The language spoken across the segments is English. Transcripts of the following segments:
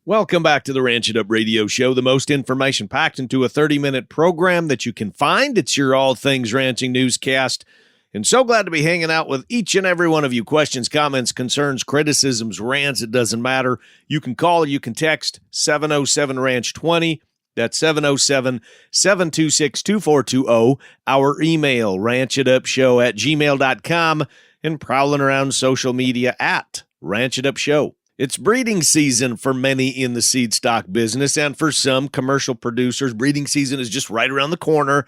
Welcome back to the Ranch It Up Radio Show, the most information packed into a 30-minute program that you can find. It's your all things ranching newscast. And so glad to be hanging out with each and every one of you. Questions, comments, concerns, criticisms, rants, it doesn't matter. You can call or you can text 707-RANCH-20. That's 707-726-2420. Our email, ranchitupshow@gmail.com, and prowling around social media at Ranch It Up Show. It's breeding season for many in the seed stock business, and for some commercial producers, breeding season is just right around the corner.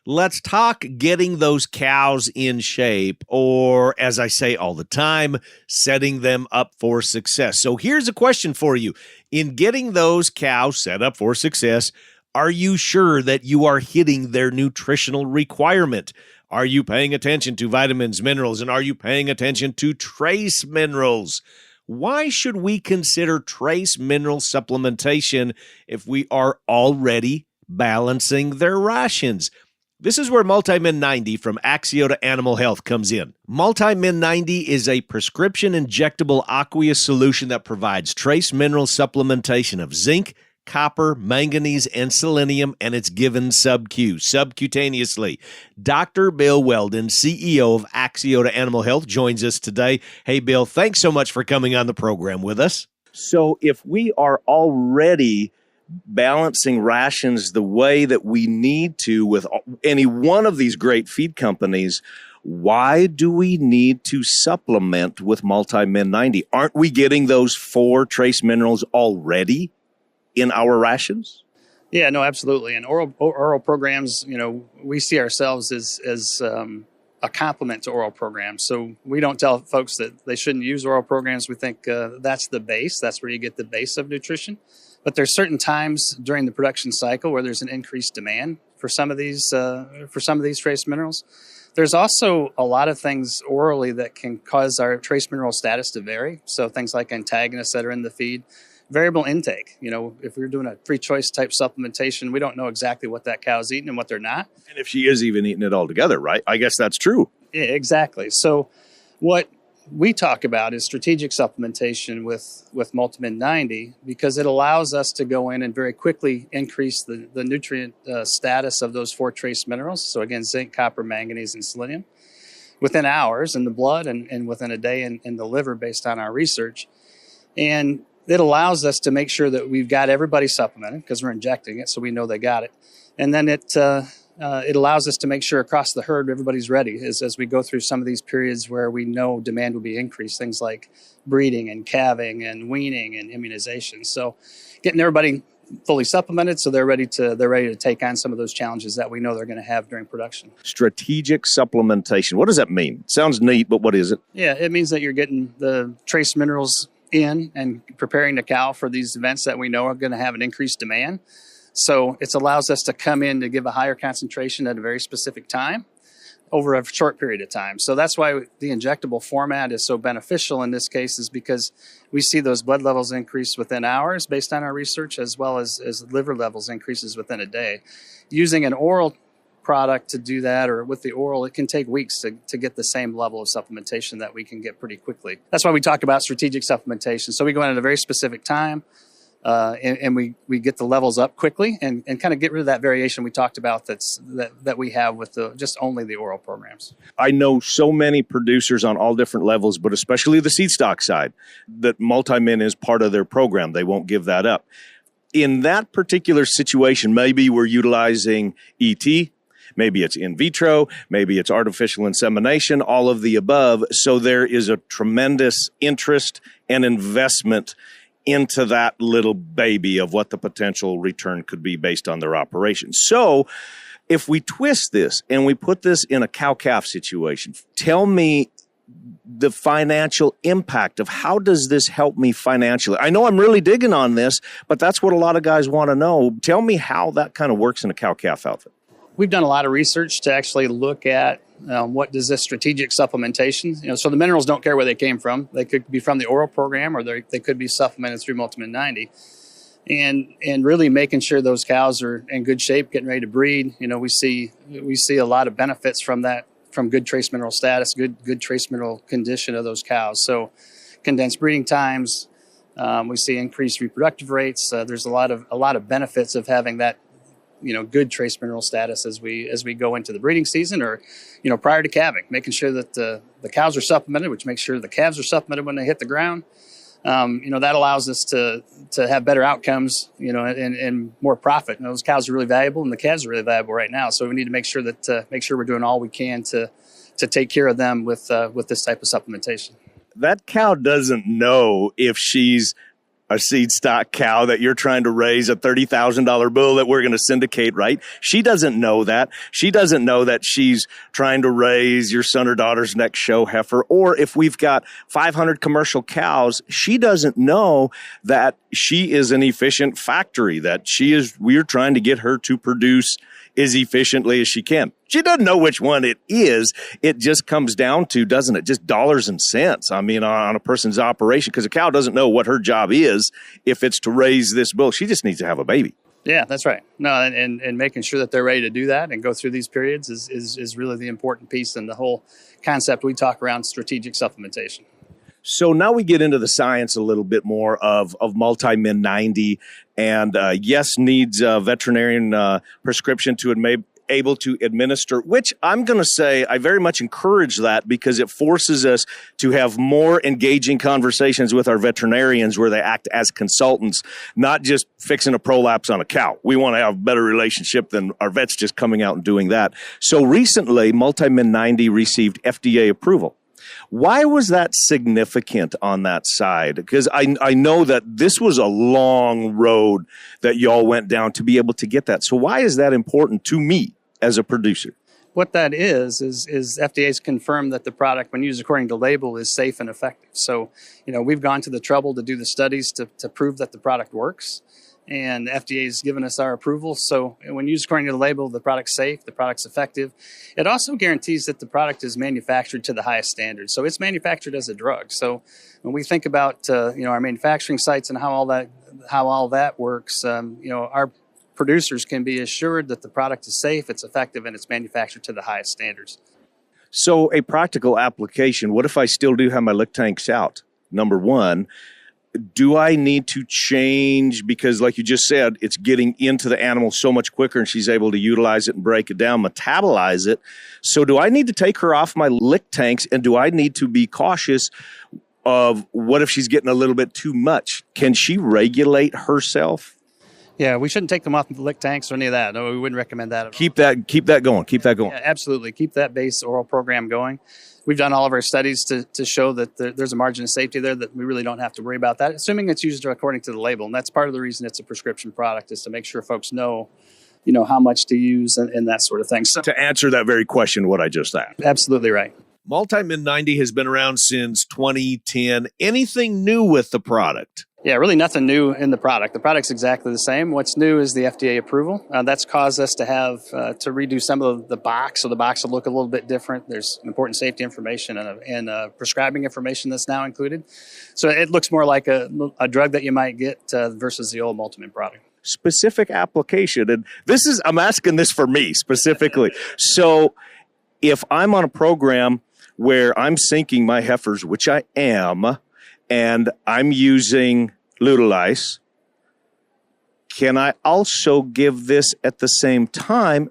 Let's talk getting those cows in shape, or as I say all the time, setting them up for success. So here's a question for you. In getting those cows set up for success, are you sure that you are hitting their nutritional requirement? Are you paying attention to vitamins, minerals, and are you paying attention to trace minerals? Why should we consider trace mineral supplementation if we are already balancing their rations? This is where Multimin 90 from Axiota Animal Health comes in. Multimin 90 is a prescription injectable aqueous solution that provides trace mineral supplementation of zinc, copper, manganese, and selenium, and it's given subcutaneously. Dr. Bill Weldon, CEO of Axiota Animal Health, joins us today. Hey, Bill, thanks so much for coming on the program with us. So if we are already balancing rations the way that we need to with any one of these great feed companies, why do we need to supplement with Multimin 90? Aren't we getting those 4 trace minerals already in our rations? Yeah, no, absolutely. And oral programs, we see ourselves as a complement to oral programs. So we don't tell folks that they shouldn't use oral programs. We think that's the base. That's where you get the base of nutrition. But there's certain times during the production cycle where there's an increased demand for some of these trace minerals. There's also a lot of things orally that can cause our trace mineral status to vary. So things like antagonists that are in the feed. Variable intake. If we're doing a free choice type supplementation, we don't know exactly what that cow's eating and what they're not. And if she is even eating it all together, right? I guess that's true. Yeah, exactly. So what we talk about is strategic supplementation with Multimin 90 because it allows us to go in and very quickly increase the nutrient status of those 4 trace minerals. So again, zinc, copper, manganese, and selenium within hours in the blood and within a day in the liver based on our research. And it allows us to make sure that we've got everybody supplemented because we're injecting it, so we know they got it. And then it allows us to make sure across the herd everybody's ready as we go through some of these periods where we know demand will be increased, things like breeding and calving and weaning and immunization. So getting everybody fully supplemented so they're ready to take on some of those challenges that we know they're going to have during production. Strategic supplementation. What does that mean? Sounds neat, but what is it? Yeah, it means that you're getting the trace minerals in and preparing the cow for these events that we know are going to have an increased demand. So it allows us to come in to give a higher concentration at a very specific time over a short period of time. So that's why the injectable format is so beneficial in this case, is because we see those blood levels increase within hours based on our research, as well as liver levels increases within a day. Using an oral product to do that, or with the oral, it can take weeks to get the same level of supplementation that we can get pretty quickly. That's why we talk about strategic supplementation. So we go in at a very specific time, and we get the levels up quickly and kind of get rid of that variation we talked about that we have with just only the oral programs. I know so many producers on all different levels, but especially the seed stock side, that Multimin is part of their program. They won't give that up. In that particular situation, maybe we're utilizing ET, maybe it's in vitro, maybe it's artificial insemination, all of the above. So there is a tremendous interest and investment into that little baby of what the potential return could be based on their operation. So if we twist this and we put this in a cow-calf situation, tell me the financial impact of how does this help me financially? I know I'm really digging on this, but that's what a lot of guys want to know. Tell me how that kind of works in a cow-calf outfit. We've done a lot of research to actually look at what does this strategic supplementation, so the minerals don't care where they came from. They could be from the oral program, or they could be supplemented through Multimin 90. And really making sure those cows are in good shape, getting ready to breed. We see a lot of benefits from that, from good trace mineral status, good trace mineral condition of those cows. So condensed breeding times, We see increased reproductive rates. There's a lot of benefits of having that, good trace mineral status as we go into the breeding season, or, prior to calving, making sure that the cows are supplemented, which makes sure the calves are supplemented when they hit the ground. That allows us to have better outcomes, and more profit. Those cows are really valuable, and the calves are really valuable right now. So we need to make sure we're doing all we can to take care of them with this type of supplementation. That cow doesn't know if she's a seed stock cow that you're trying to raise, a $30,000 bull that we're going to syndicate, right? She doesn't know that. She doesn't know that she's trying to raise your son or daughter's next show heifer. Or if we've got 500 commercial cows, she doesn't know that she is an efficient factory, that we're trying to get her to produce as efficiently as she can. She doesn't know which one it is. It just comes down to, doesn't it, just dollars and cents, on a person's operation, because a cow doesn't know what her job is if it's to raise this bull. She just needs to have a baby. Yeah, that's right. No, and making sure that they're ready to do that and go through these periods is really the important piece, and the whole concept we talk around strategic supplementation. So now we get into the science a little bit more of Multimin 90, and yes, needs a veterinarian prescription to able to administer, which I'm going to say I very much encourage that, because it forces us to have more engaging conversations with our veterinarians where they act as consultants, not just fixing a prolapse on a cow. We want to have a better relationship than our vets just coming out and doing that. So recently, Multimin 90 received FDA approval. Why was that significant on that side? Because I know that this was a long road that y'all went down to be able to get that. So why is that important to me as a producer? What that is FDA's confirmed that the product, when used according to label, is safe and effective. So, we've gone to the trouble to do the studies to prove that the product works. And FDA's given us our approval. So when used according to the label, the product's safe, the product's effective. It also guarantees that the product is manufactured to the highest standards. So it's manufactured as a drug. So when we think about our manufacturing sites and how all that works, our producers can be assured that the product is safe, it's effective, and it's manufactured to the highest standards. So a practical application, what if I still do have my lick tanks out? Number one, do I need to change, because like you just said, it's getting into the animal so much quicker and she's able to utilize it and break it down, metabolize it. So do I need to take her off my lick tanks, and do I need to be cautious of what if she's getting a little bit too much? Can she regulate herself? Yeah, we shouldn't take them off the lick tanks or any of that. No, we wouldn't recommend that at all. Keep that going. Yeah, absolutely. Keep that base oral program going. We've done all of our studies to show that there's a margin of safety there, that we really don't have to worry about that, assuming it's used according to the label. And that's part of the reason it's a prescription product, is to make sure folks know, how much to use and that sort of thing. So, to answer that very question, what I just asked. Absolutely right. Multimin 90 has been around since 2010. Anything new with the product? Yeah, really nothing new in the product. The product's exactly the same. What's new is the FDA approval. That's caused us to have to redo some of the box, so the box will look a little bit different. There's important safety information and prescribing information that's now included. So it looks more like a drug that you might get versus the old Multimin product. Specific application, and I'm asking this for me specifically. So if I'm on a program where I'm sinking my heifers, which I am, and I'm using Lutalize, can I also give this at the same time,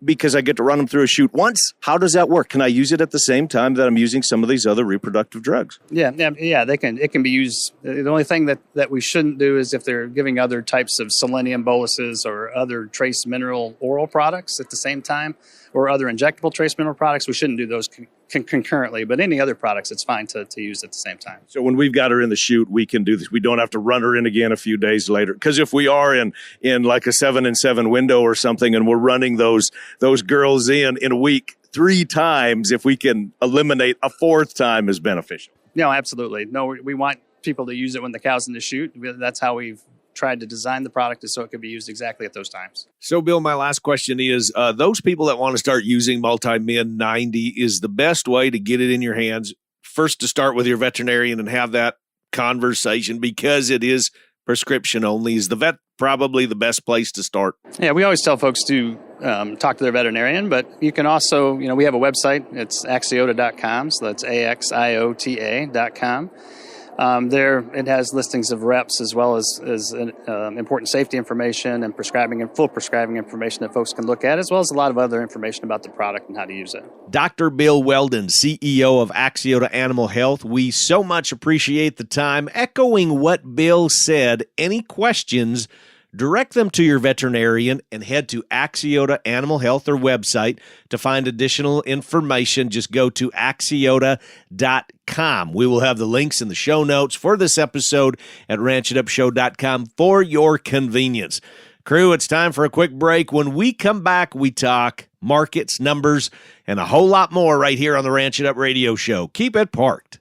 because I get to run them through a chute once? How does that work? Can I use it at the same time that I'm using some of these other reproductive drugs? Yeah, they can. It can be used. The only thing that we shouldn't do is if they're giving other types of selenium boluses or other trace mineral oral products at the same time, or other injectable trace mineral products, we shouldn't do those concurrently. But any other products, it's fine to use at the same time. So when we've got her in the chute, we can do this. We don't have to run her in again a few days later. Because if we are in like a 7-in-7 window or something, and we're running those girls in a week 3 times, if we can eliminate a 4th time, is beneficial. No, absolutely. No, we want people to use it when the cow's in the chute. That's how we've tried to design the product, so it could be used exactly at those times. So, Bill, my last question is, those people that want to start using Multimin 90, is the best way to get it in your hands first to start with your veterinarian and have that conversation, because it is prescription only? Is the vet probably the best place to start? Yeah, we always tell folks to talk to their veterinarian, but you can also, we have a website. It's Axiota.com, so that's AXIOTA.com. There, it has listings of reps as well as important safety information and full prescribing information that folks can look at, as well as a lot of other information about the product and how to use it. Dr. Bill Weldon, CEO of Axiota Animal Health, we so much appreciate the time. Echoing what Bill said, any questions, direct them to your veterinarian and head to Axiota Animal Health, their website, to find additional information. Just go to axiota.com. We will have the links in the show notes for this episode at ranchitupshow.com for your convenience. Crew, it's time for a quick break. When we come back, we talk markets, numbers, and a whole lot more right here on the Ranch It Up Radio Show. Keep it parked.